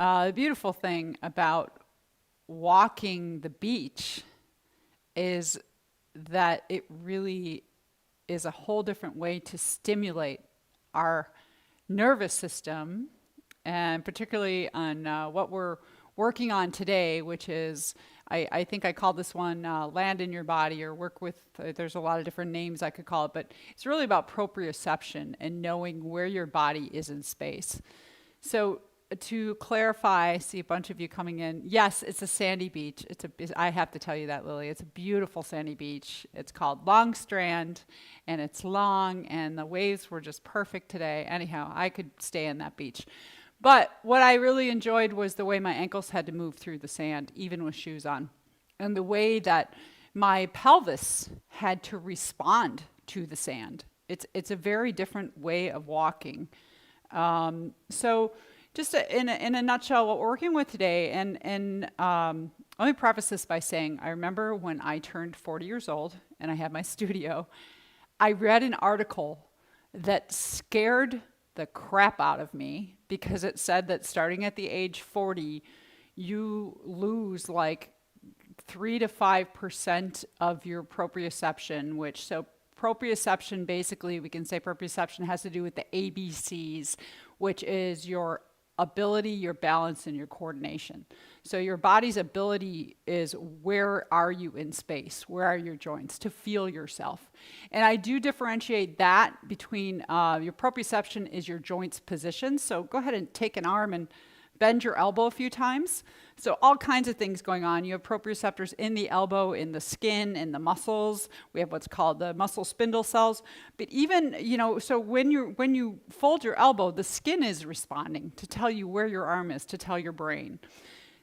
The beautiful thing about walking the beach is that it really is a whole different way to stimulate our nervous system, and particularly on what we're working on today, which is, I think I call this one land in your body, or work with, there's a lot of different names I could call it, but it's really about proprioception and knowing where your body is in space. So to clarify, I see a bunch of you coming in. Yes, it's a sandy beach. I have to tell you that, Lily. It's a beautiful sandy beach. It's called Long Strand, and it's long, and the waves were just perfect today. Anyhow, I could stay in that beach. But what I really enjoyed was the way my ankles had to move through the sand, even with shoes on, and the way that my pelvis had to respond to the sand. It's a very different way of walking. So just in a nutshell, what we're working with today, and let me preface this by saying, I remember when I turned 40 years old and I had my studio, I read an article that scared the crap out of me because it said that starting at the age 40, you lose like 3 to 5% of your proprioception, which, so proprioception, basically, we can say proprioception has to do with the ABCs, which is your ability, your balance, and your coordination. So your body's ability is, where are you in space? Where are your joints? To feel yourself. And I do differentiate that between your proprioception is your joints position. So go ahead and take an arm and bend your elbow a few times. So all kinds of things going on. You have proprioceptors in the elbow, in the skin, in the muscles. We have what's called the muscle spindle cells. But even, so when you fold your elbow, the skin is responding to tell you where your arm is, to tell your brain.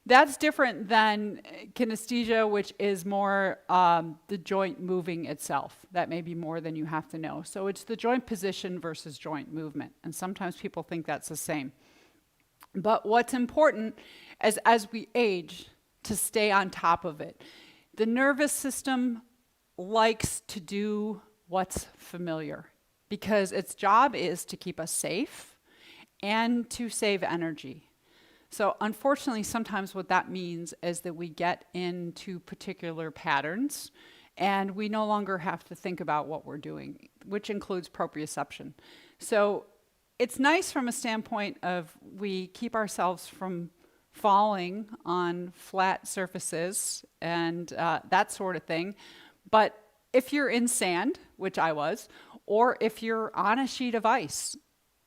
That's different than kinesthesia, which is more the joint moving itself. That may be more than you have to know. So it's the joint position versus joint movement. And sometimes people think that's the same. But what's important is, as we age, to stay on top of it. The nervous system likes to do what's familiar because its job is to keep us safe and to save energy. So unfortunately, sometimes what that means is that we get into particular patterns and we no longer have to think about what we're doing, which includes proprioception. So it's nice from a standpoint of we keep ourselves from falling on flat surfaces and that sort of thing. But if you're in sand, which I was, or if you're on a sheet of ice,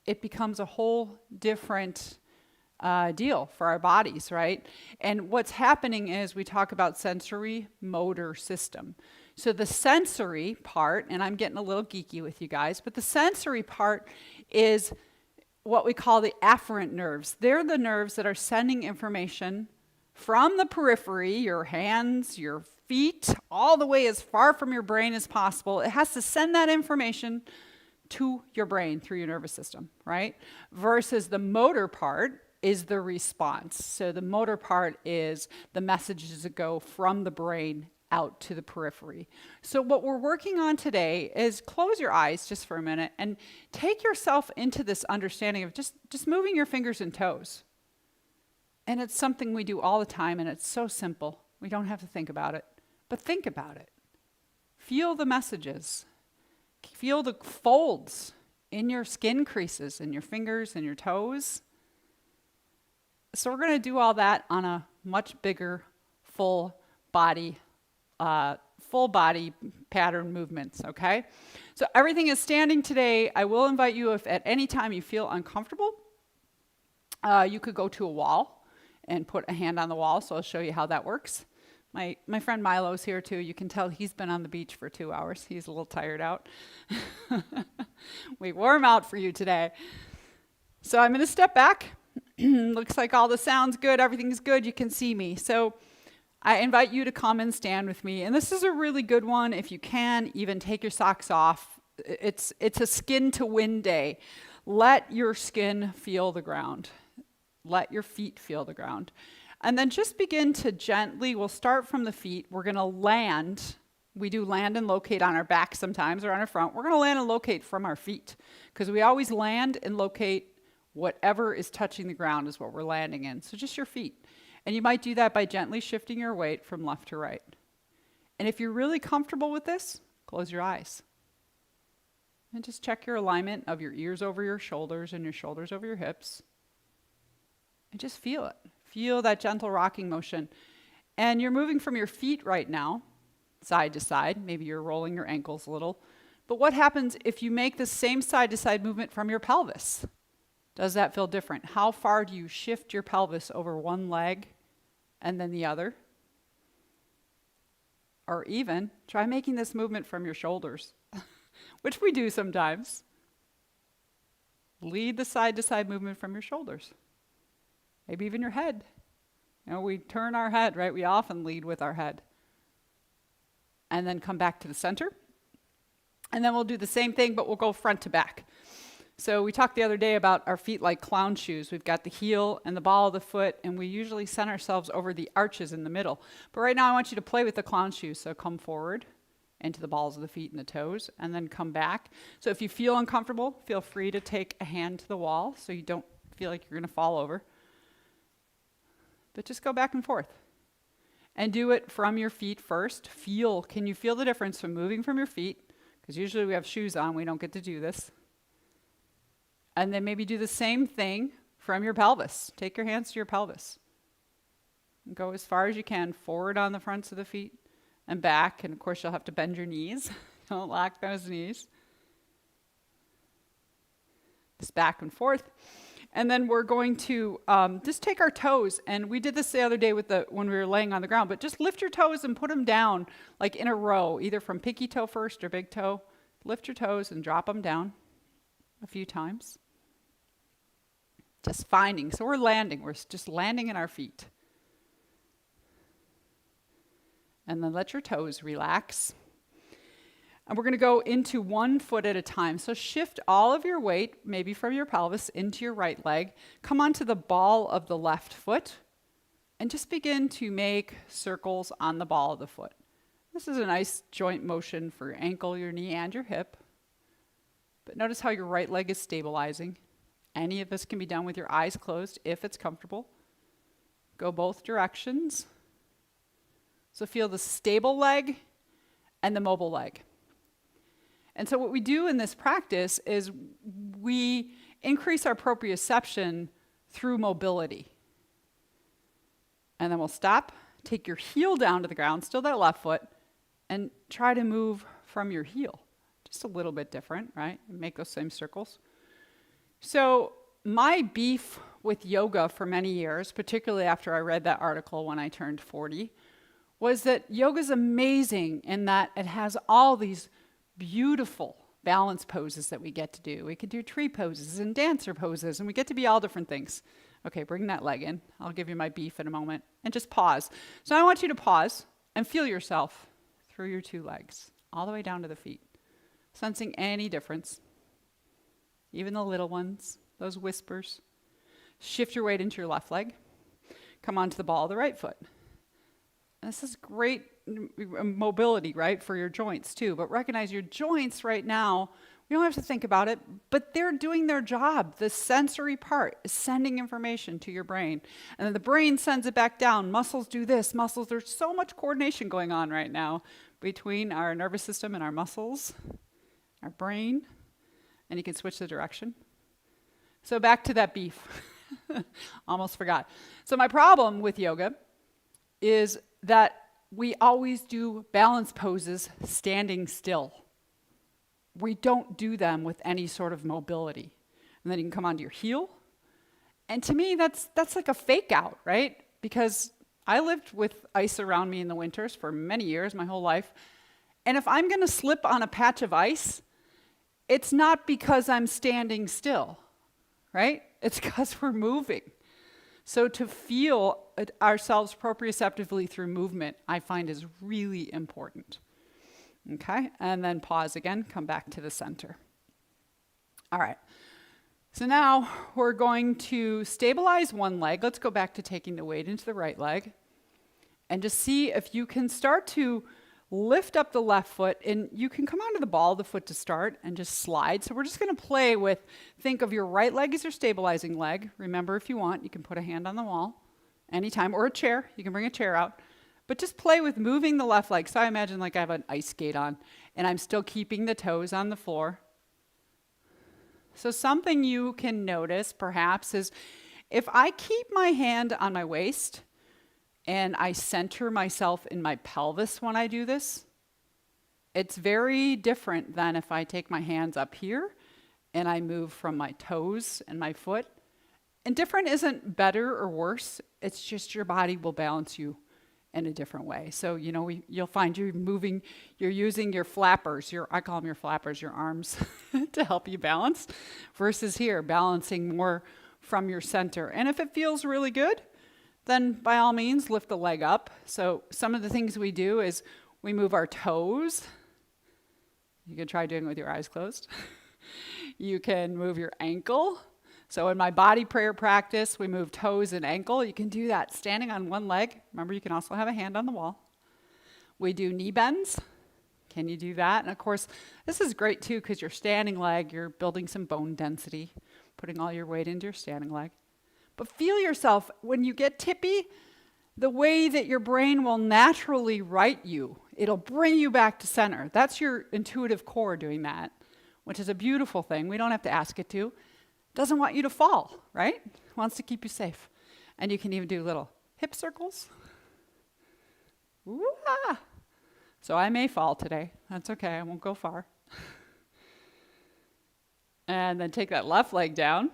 it becomes a whole different deal for our bodies, right? And what's happening is we talk about sensory motor system. So the sensory part, and I'm getting a little geeky with you guys, but the sensory part is what we call the afferent nerves. They're the nerves that are sending information from the periphery, your hands, your feet, all the way as far from your brain as possible. It has to send that information to your brain through your nervous system, right? Versus the motor part is the response. So the motor part is the messages that go from the brain out to the periphery. So what we're working on today is close your eyes just for a minute and take yourself into this understanding of just moving your fingers and toes. And it's something we do all the time, and it's so simple. We don't have to think about it, but think about it. Feel the messages. Feel the folds in your skin creases and your fingers and your toes. So we're going to do all that on a much bigger full body pattern movements, okay? So everything is standing today. I will invite you, if at any time you feel uncomfortable, you could go to a wall and put a hand on the wall, so I'll show you how that works. My friend Milo's here too. You can tell he's been on the beach for 2 hours. He's a little tired out. We wore him out for you today. So I'm going to step back. Looks like all the sound's good. Everything's good. You can see me. So I invite you to come and stand with me. And this is a really good one. If you can, even take your socks off. It's a skin to wind day. Let your skin feel the ground. Let your feet feel the ground. And then just begin to gently, we'll start from the feet. We're going to land. We do land and locate on our back sometimes or on our front. We're going to land and locate from our feet because we always land and locate Whatever is touching the ground is what we're landing in. So just your feet. And you might do that by gently shifting your weight from left to right. And if you're really comfortable with this, close your eyes. And just check your alignment of your ears over your shoulders and your shoulders over your hips. And just feel it. Feel that gentle rocking motion. And you're moving from your feet right now, side to side. Maybe you're rolling your ankles a little. But what happens if you make the same side to side movement from your pelvis? Does that feel different? How far do you shift your pelvis over one leg and then the other? Or even try making this movement from your shoulders, which we do sometimes. Lead the side to side movement from your shoulders. Maybe even your head. You know, we turn our head, right? We often lead with our head. And then come back to the center. And then we'll do the same thing, but we'll go front to back. So we talked the other day about our feet like clown shoes. We've got the heel and the ball of the foot, and we usually center ourselves over the arches in the middle. But right now I want you to play with the clown shoes. So come forward into the balls of the feet and the toes, and then come back. So if you feel uncomfortable, feel free to take a hand to the wall so you don't feel like you're going to fall over. But just go back and forth. And do it from your feet first. Can you feel the difference from moving from your feet? Because usually we have shoes on, we don't get to do this. And then maybe do the same thing from your pelvis. Take your hands to your pelvis. And go as far as you can, forward on the fronts of the feet and back. And of course, you'll have to bend your knees. Don't lock those knees. Just back and forth. And then we're going to just take our toes. And we did this the other day when we were laying on the ground. But just lift your toes and put them down like in a row, either from pinky toe first or big toe. Lift your toes and drop them down a few times. Just finding. So we're landing. We're just landing in our feet. And then let your toes relax. And we're going to go into one foot at a time. So shift all of your weight, maybe from your pelvis, into your right leg. Come onto the ball of the left foot. And just begin to make circles on the ball of the foot. This is a nice joint motion for your ankle, your knee, and your hip. But notice how your right leg is stabilizing. Any of this can be done with your eyes closed if it's comfortable. Go both directions. So feel the stable leg and the mobile leg. And so what we do in this practice is we increase our proprioception through mobility. And then we'll stop, take your heel down to the ground, still that left foot, and try to move from your heel. Just a little bit different, right? Make those same circles. So my beef with yoga for many years, particularly after I read that article when I turned 40, was that yoga's amazing in that it has all these beautiful balance poses that we get to do. We could do tree poses and dancer poses, and we get to be all different things. Okay, bring that leg in. I'll give you my beef in a moment. And just pause. So I want you to pause and feel yourself through your two legs, all the way down to the feet. Sensing any difference. Even the little ones, those whispers. Shift your weight into your left leg. Come onto the ball of the right foot. This is great mobility, right, for your joints too. But recognize your joints right now, we don't have to think about it, but they're doing their job. The sensory part is sending information to your brain. And then the brain sends it back down. Muscles do this, there's so much coordination going on right now between our nervous system and our muscles, our brain. And you can switch the direction. So back to that beef. Almost forgot. So my problem with yoga is that we always do balance poses standing still. We don't do them with any sort of mobility. And then you can come onto your heel. And to me, that's like a fake out, right? Because I lived with ice around me in the winters for many years, my whole life. And if I'm going to slip on a patch of ice, it's not because I'm standing still, right? It's because we're moving. So to feel ourselves proprioceptively through movement, I find is really important. Okay, and then pause again, come back to the center. All right, so now we're going to stabilize one leg. Let's go back to taking the weight into the right leg. And just see if you can start to lift up the left foot, and you can come onto the ball of the foot to start and just slide. So we're just going to play with, think of your right leg as your stabilizing leg. Remember, if you want, you can put a hand on the wall anytime, or a chair. You can bring a chair out. But just play with moving the left leg. So I imagine like I have an ice skate on, and I'm still keeping the toes on the floor. So something you can notice, perhaps, is if I keep my hand on my waist, and I center myself in my pelvis when I do this, it's very different than if I take my hands up here and I move from my toes and my foot. And different isn't better or worse. It's just your body will balance you in a different way. So, you'll find you're using your flappers, I call them your flappers, your arms, to help you balance, versus here, balancing more from your center. And if it feels really good, then by all means, lift the leg up. So some of the things we do is we move our toes. You can try doing it with your eyes closed. You can move your ankle. So in my body prayer practice, we move toes and ankle. You can do that standing on one leg. Remember, you can also have a hand on the wall. We do knee bends. Can you do that? And of course, this is great too, because your standing leg, you're building some bone density, putting all your weight into your standing leg. But feel yourself, when you get tippy, the way that your brain will naturally right you. It'll bring you back to center. That's your intuitive core doing that, which is a beautiful thing. We don't have to ask it to. It doesn't want you to fall, right? It wants to keep you safe. And you can even do little hip circles. Ooh-ah. So I may fall today. That's okay. I won't go far. And then take that left leg down.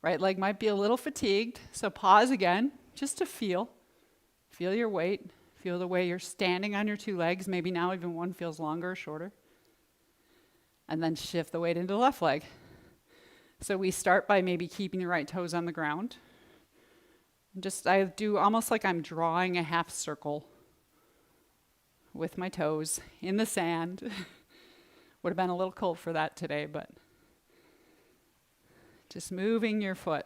Right leg might be a little fatigued, so pause again, just to feel. Feel your weight. Feel the way you're standing on your two legs. Maybe now even one feels longer or shorter. And then shift the weight into the left leg. So we start by maybe keeping the right toes on the ground. I do almost like I'm drawing a half circle with my toes in the sand. Would have been a little cold for that today, but just moving your foot.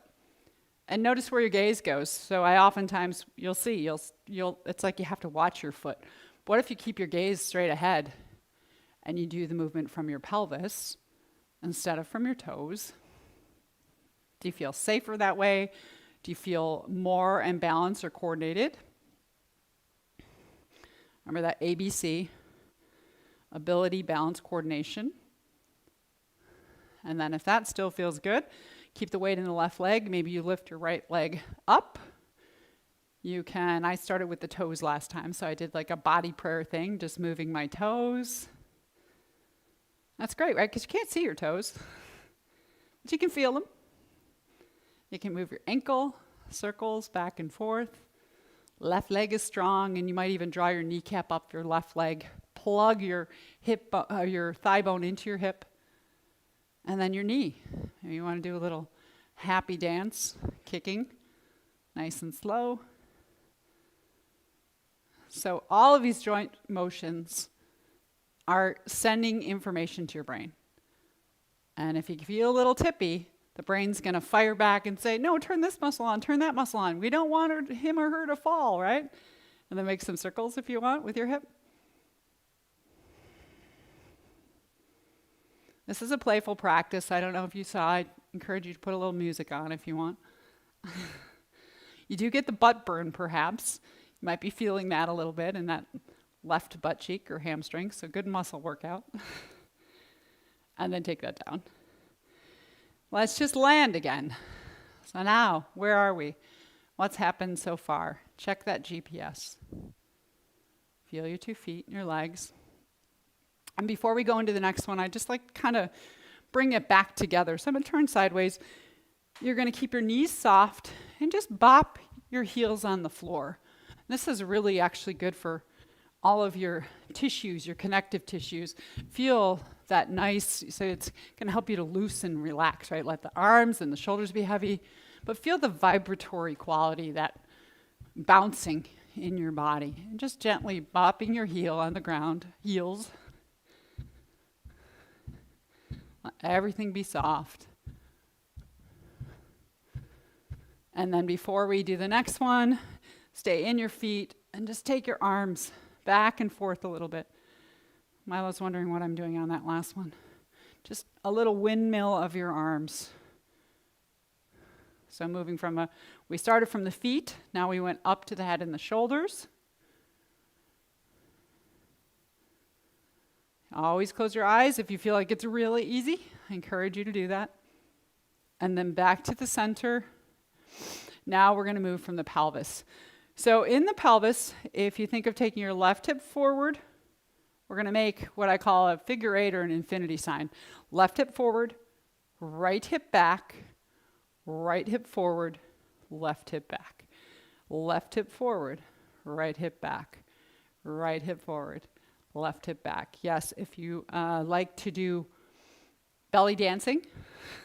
And notice where your gaze goes. So I oftentimes, you'll see, it's like you have to watch your foot. What if you keep your gaze straight ahead and you do the movement from your pelvis instead of from your toes? Do you feel safer that way? Do you feel more in balance or coordinated? Remember that ABC, ability, balance, coordination. And then if that still feels good, keep the weight in the left leg. Maybe you lift your right leg up. I started with the toes last time, so I did like a body prayer thing, just moving my toes. That's great, right? Because you can't see your toes, but you can feel them. You can move your ankle, circles back and forth. Left leg is strong, and you might even draw your kneecap up your left leg. Plug your your thigh bone into your hip. And then your knee. Maybe you want to do a little happy dance, kicking, nice and slow. So all of these joint motions are sending information to your brain. And if you feel a little tippy, the brain's going to fire back and say, no, turn this muscle on, turn that muscle on. We don't want him or her to fall, right? And then make some circles if you want with your hip. This is a playful practice. I don't know if you saw. I encourage you to put a little music on if you want. You do get the butt burn, perhaps. You might be feeling that a little bit in that left butt cheek or hamstring, so good muscle workout. And then take that down. Let's just land again. So now, where are we? What's happened so far? Check that GPS. Feel your 2 feet and your legs. And before we go into the next one, I just like kind of bring it back together. So I'm going to turn sideways. You're going to keep your knees soft and just bop your heels on the floor. This is really actually good for all of your tissues, your connective tissues. Feel that nice, so it's going to help you to loosen, relax, right? Let the arms and the shoulders be heavy, but feel the vibratory quality, that bouncing in your body. And just gently bopping your heel on the ground, heels. Let everything be soft. And then before we do the next one, stay in your feet and just take your arms back and forth a little bit. Milo's wondering what I'm doing on that last one. Just a little windmill of your arms. So moving from we started from the feet, now we went up to the head and the shoulders. Always close your eyes if you feel like it's really easy. I encourage you to do that. And then back to the center. Now we're going to move from the pelvis. So in the pelvis, if you think of taking your left hip forward, we're going to make what I call a figure eight or an infinity sign. Left hip forward, right hip back, right hip forward, left hip back. Left hip forward, right hip back, right hip forward, left hip back. Yes, if you like to do belly dancing,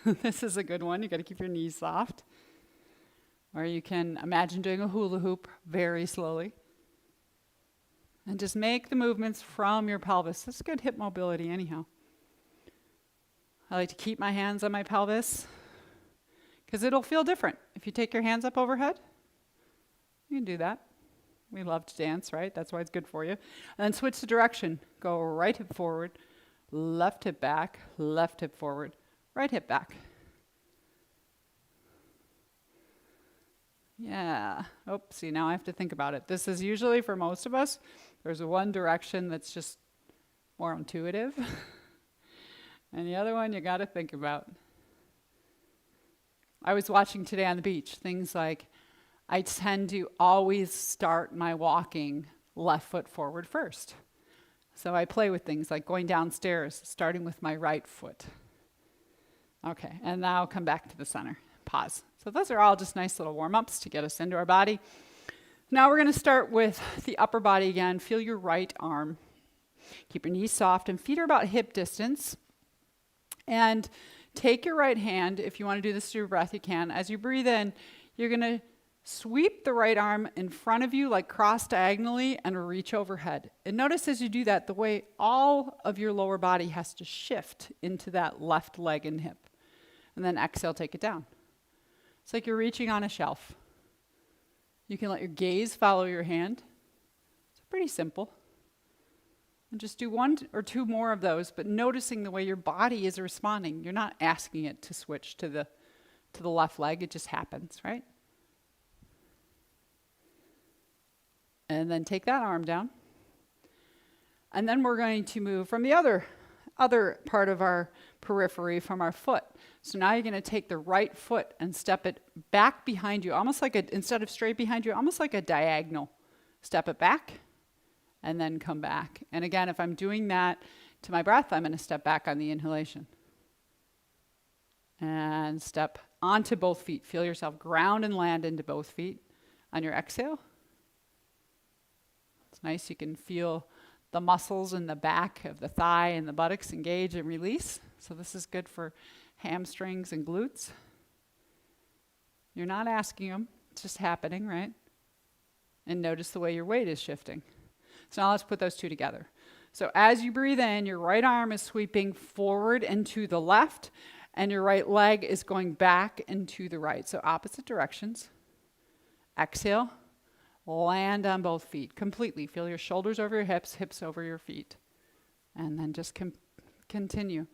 this is a good one. You got to keep your knees soft. Or you can imagine doing a hula hoop very slowly. And just make the movements from your pelvis. This is good hip mobility anyhow. I like to keep my hands on my pelvis because it'll feel different. If you take your hands up overhead, you can do that. We love to dance, right? That's why it's good for you. And then switch the direction. Go right hip forward, left hip back, left hip forward, right hip back. Yeah. Oh, see, now I have to think about it. This is usually, for most of us, there's one direction that's just more intuitive. And the other one you got to think about. I was watching today on the beach, things like I tend to always start my walking left foot forward first. So I play with things like going downstairs, starting with my right foot. Okay, and now come back to the center. Pause. So those are all just nice little warm-ups to get us into our body. Now we're going to start with the upper body again. Feel your right arm. Keep your knees soft and feet are about hip distance. And take your right hand. If you want to do this through your breath, you can. As you breathe in, you're going to sweep the right arm in front of you, like cross diagonally, and reach overhead. And notice as you do that, the way all of your lower body has to shift into that left leg and hip. And then exhale, take it down. It's like you're reaching on a shelf. You can let your gaze follow your hand. It's pretty simple. And just do one or two more of those, but noticing the way your body is responding. You're not asking it to switch to the left leg. It just happens, right? And then take that arm down. And then we're going to move from the other part of our periphery, from our foot. So now you're going to take the right foot and step it back behind you, almost like instead of straight behind you, almost like a diagonal. Step it back and then come back. And again, if I'm doing that to my breath, I'm going to step back on the inhalation. And step onto both feet. Feel yourself ground and land into both feet. On your exhale, it's nice. You can feel the muscles in the back of the thigh and the buttocks engage and release. So this is good for hamstrings and glutes. You're not asking them. It's just happening, right? And notice the way your weight is shifting. So now let's put those two together. So as you breathe in, your right arm is sweeping forward and to the left, and your right leg is going back and to the right. So opposite directions. Exhale. Land on both feet completely. Feel your shoulders over your hips, hips over your feet. And then just continue.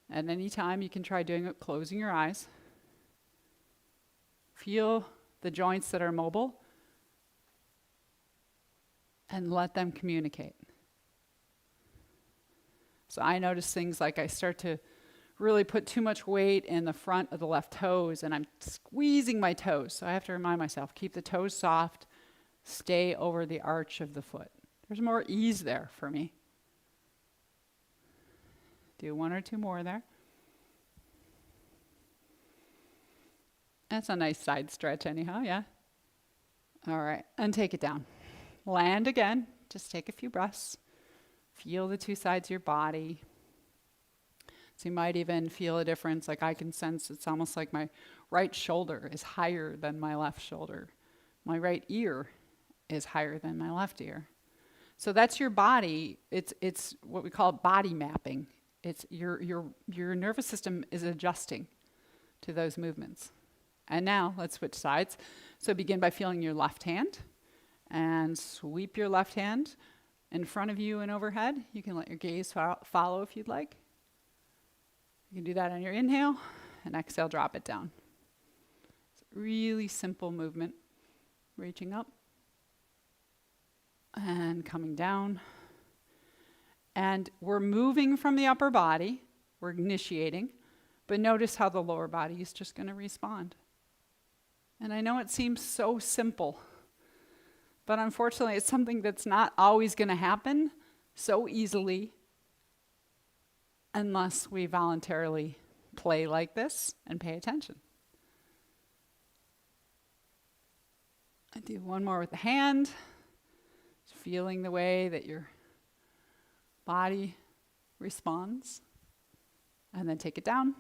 At any time, you can try doing it closing your eyes. Feel the joints that are mobile and let them communicate. So I notice things like I start to really put too much weight in the front of the left toes and I'm squeezing my toes. So I have to remind myself, keep the toes soft, stay over the arch of the foot. There's more ease there for me. Do one or two more there. That's a nice side stretch anyhow, yeah? All right, and take it down. Land again, just take a few breaths. Feel the two sides of your body. So you might even feel a difference, like I can sense it's almost like my right shoulder is higher than my left shoulder. My right ear is higher than my left ear. So that's your body. It's what we call body mapping. It's your nervous system is adjusting to those movements. And now let's switch sides. So begin by feeling your left hand And sweep your left hand in front of you and overhead. You can let your gaze follow if you'd like. You can do that on your inhale, and exhale, drop it down. It's a really simple movement. Reaching up and coming down. And we're moving from the upper body. We're initiating. But notice how the lower body is just going to respond. And I know it seems so simple, but unfortunately it's something that's not always going to happen so easily unless we voluntarily play like this and pay attention. I do one more with the hand, just feeling the way that your body responds, and then take it down.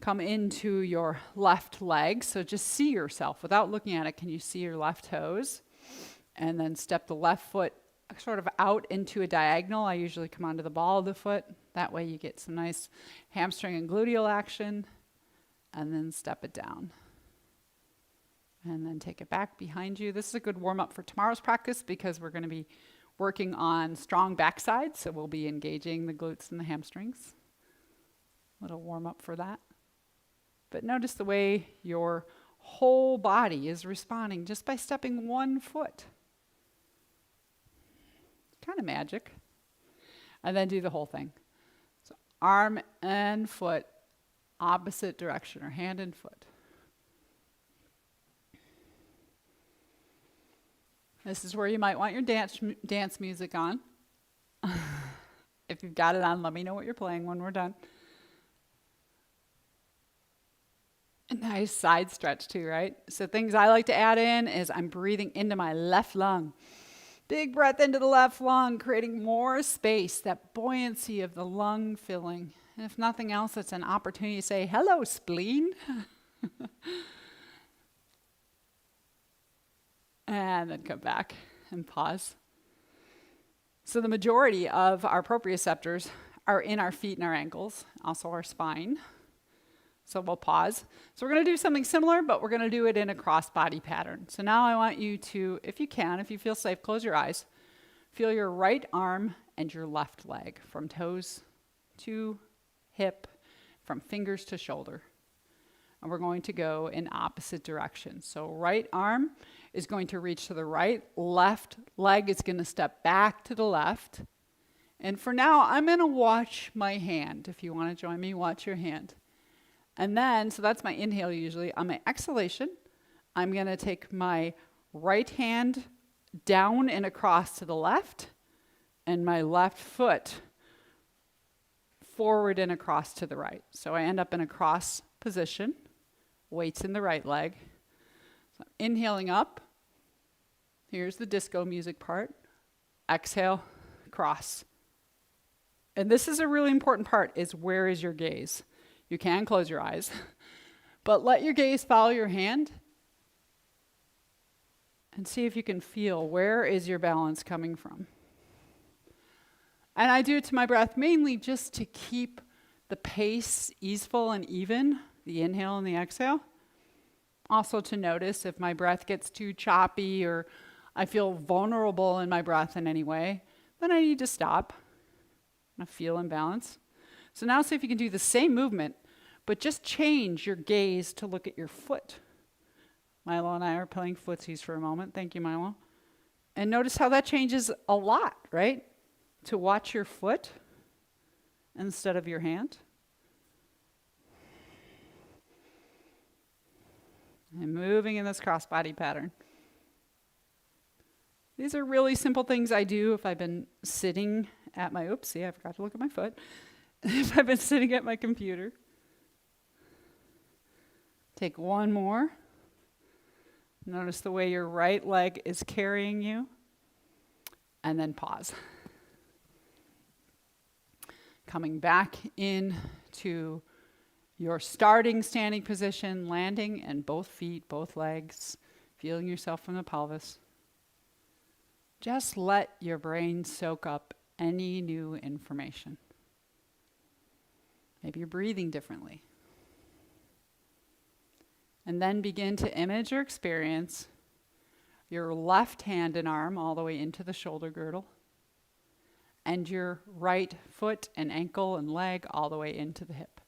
Come into your left leg, so just see yourself. Without looking at it, can you see your left toes? And then step the left foot sort of out into a diagonal. I usually come onto the ball of the foot. That way you get some nice hamstring and gluteal action. And then step it down. And then take it back behind you. This is a good warm-up for tomorrow's practice because we're going to be working on strong backside, so we'll be engaging the glutes and the hamstrings. Little warm-up for that. But notice the way your whole body is responding just by stepping one foot. It's kind of magic. And then do the whole thing. So arm and foot, opposite direction, or hand and foot. This is where you might want your dance music on. If you've got it on, let me know what you're playing when we're done. A nice side stretch too, right? So things I like to add in is I'm breathing into my left lung. Big breath into the left lung, creating more space, that buoyancy of the lung filling. And if nothing else, it's an opportunity to say, hello, spleen. And then come back and pause. So the majority of our proprioceptors are in our feet and our ankles, also our spine. So we'll pause. So we're going to do something similar, but we're going to do it in a cross-body pattern. So now I want you to, if you can, if you feel safe, close your eyes. Feel your right arm and your left leg from toes to hip, from fingers to shoulder. And we're going to go in opposite directions. So right arm is going to reach to the right. Left leg is going to step back to the left. And for now, I'm going to watch my hand. If you want to join me, watch your hand. And then, so that's my inhale usually. On my exhalation, I'm going to take my right hand down and across to the left, and my left foot forward and across to the right. So I end up in a cross position, weights in the right leg. So I'm inhaling up. Here's the disco music part. Exhale, cross. And this is a really important part, is where is your gaze? You can close your eyes, but let your gaze follow your hand and see if you can feel where is your balance coming from. And I do it to my breath mainly just to keep the pace easeful and even, the inhale and the exhale. Also to notice if my breath gets too choppy or I feel vulnerable in my breath in any way, then I need to stop. I feel imbalance. So now see if you can do the same movement, but just change your gaze to look at your foot. Milo and I are playing footsies for a moment. Thank you, Milo. And notice how that changes a lot, right? To watch your foot instead of your hand. And moving in this cross-body pattern. These are really simple things I do if I've been sitting at my, oopsie, I forgot to look at my foot. If I've been sitting at my computer. Take one more. Notice the way your right leg is carrying you. And then pause. Coming back into your starting standing position, landing in both feet, both legs, feeling yourself from the pelvis. Just let your brain soak up any new information. Maybe you're breathing differently. And then begin to image or experience your left hand and arm all the way into the shoulder girdle, and your right foot and ankle and leg all the way into the hip.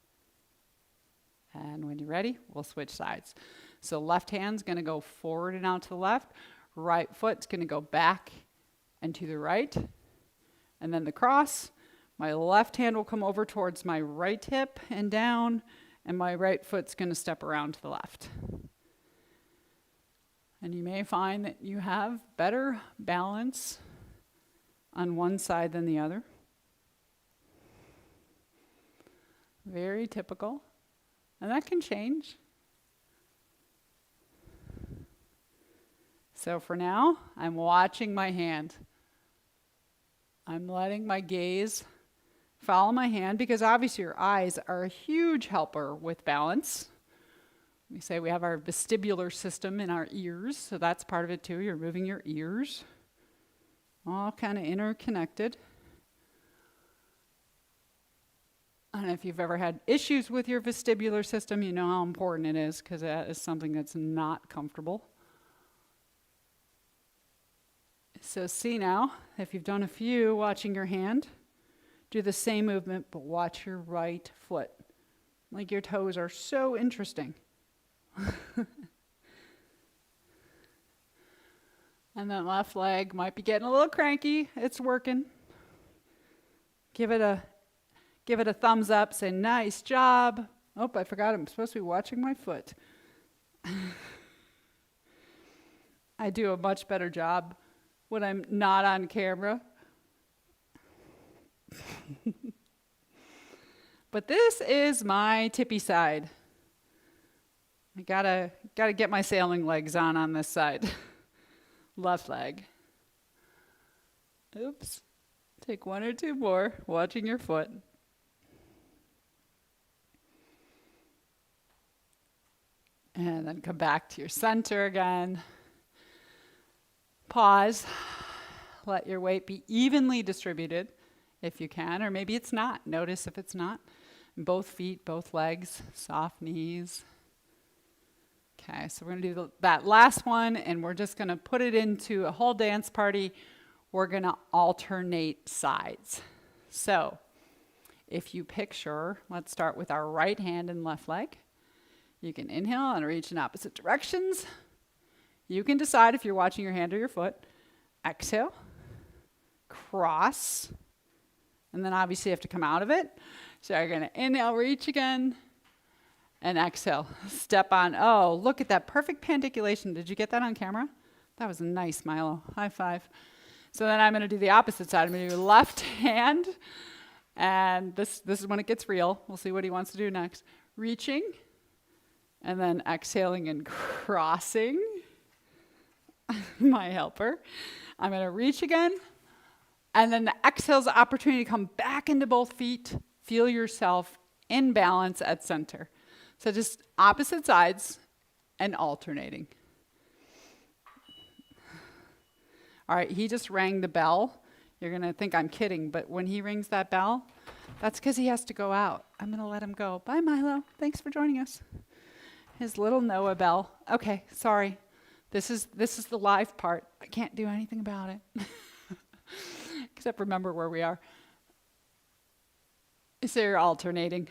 And when you're ready, we'll switch sides. So left hand's going to go forward and out to the left. Right foot's going to go back and to the right. And then the cross, my left hand will come over towards my right hip and down, and my right foot's going to step around to the left. And you may find that you have better balance on one side than the other. Very typical. And that can change. So for now, I'm watching my hand. I'm letting my gaze follow my hand, because obviously your eyes are a huge helper with balance. We say we have our vestibular system in our ears, so that's part of it too. You're moving your ears. All kind of interconnected. And if you've ever had issues with your vestibular system, you know how important it is, because that is something that's not comfortable. So see now, if you've done a few watching your hand, do the same movement, but watch your right foot. Like your toes are so interesting. And then left leg might be getting a little cranky. It's working. Give it a thumbs up. Say, nice job. Oh, I forgot I'm supposed to be watching my foot. I do a much better job when I'm not on camera. But this is my tippy side. I gotta get my sailing legs on this side. Left leg. Oops. Take one or two more, watching your foot. And then come back to your center again. Pause. Let your weight be evenly distributed if you can, or maybe it's not. Notice if it's not. Both feet, both legs, soft knees. Okay, so we're going to do that last one, and we're just going to put it into a whole dance party. We're going to alternate sides. So if you picture, let's start with our right hand and left leg. You can inhale and reach in opposite directions. You can decide if you're watching your hand or your foot. Exhale, cross, and then obviously you have to come out of it. So you're going to inhale, reach again, and exhale. Step on. Oh, look at that perfect pandiculation. Did you get that on camera? That was nice, Milo. High five. So then I'm going to do the opposite side. I'm going to do left hand, and this is when it gets real. We'll see what he wants to do next. Reaching, and then exhaling and crossing. My helper. I'm going to reach again, and then the exhale's the opportunity to come back into both feet. Feel yourself in balance at center. So just opposite sides and alternating. All right, he just rang the bell. You're going to think I'm kidding, but when he rings that bell, that's because he has to go out. I'm going to let him go. Bye, Milo. Thanks for joining us. His little Noah bell. Okay, sorry. This is the live part. I can't do anything about it. Except remember where we are. So you're alternating.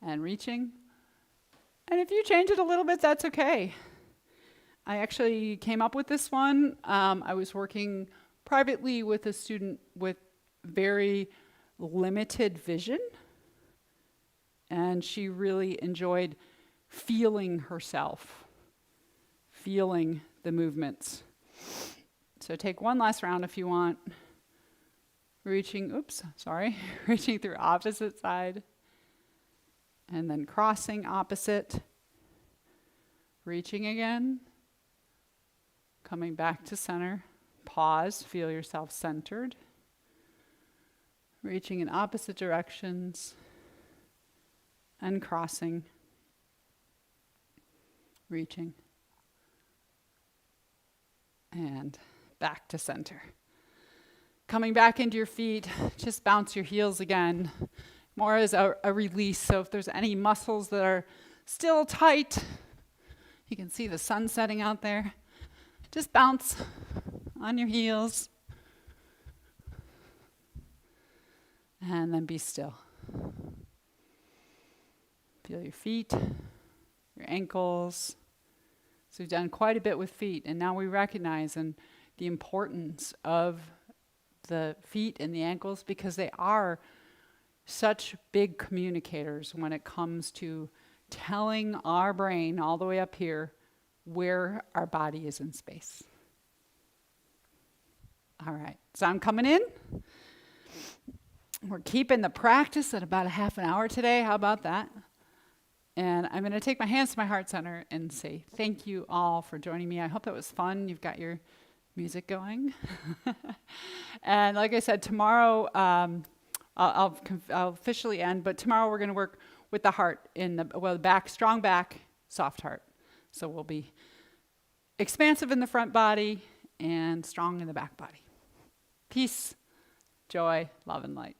And reaching. And if you change it a little bit, that's okay. I actually came up with this one. I was working privately with a student with very limited vision. And she really enjoyed feeling herself, feeling the movements. So take one last round if you want. Reaching through opposite side. And then crossing opposite. Reaching again. Coming back to center. Pause, feel yourself centered. Reaching in opposite directions. And crossing. Reaching. And back to center. Coming back into your feet, just bounce your heels again. More as a release. So if there's any muscles that are still tight, You can see the sun setting out there. Just bounce on your heels. And then be still. Feel your feet, your ankles. So we've done quite a bit with feet, and now we recognize the importance of the feet and the ankles because they are such big communicators when it comes to telling our brain all the way up here where our body is in space. All right, so I'm coming in. We're keeping the practice at about a half an hour today. How about that? And I'm going to take my hands to my heart center and say thank you all for joining me. I hope that was fun. You've got your music going. And like I said, tomorrow I'll officially end, but tomorrow we're going to work with the heart in the back, strong back, soft heart. So we'll be expansive in the front body and strong in the back body. Peace, joy, love, and light.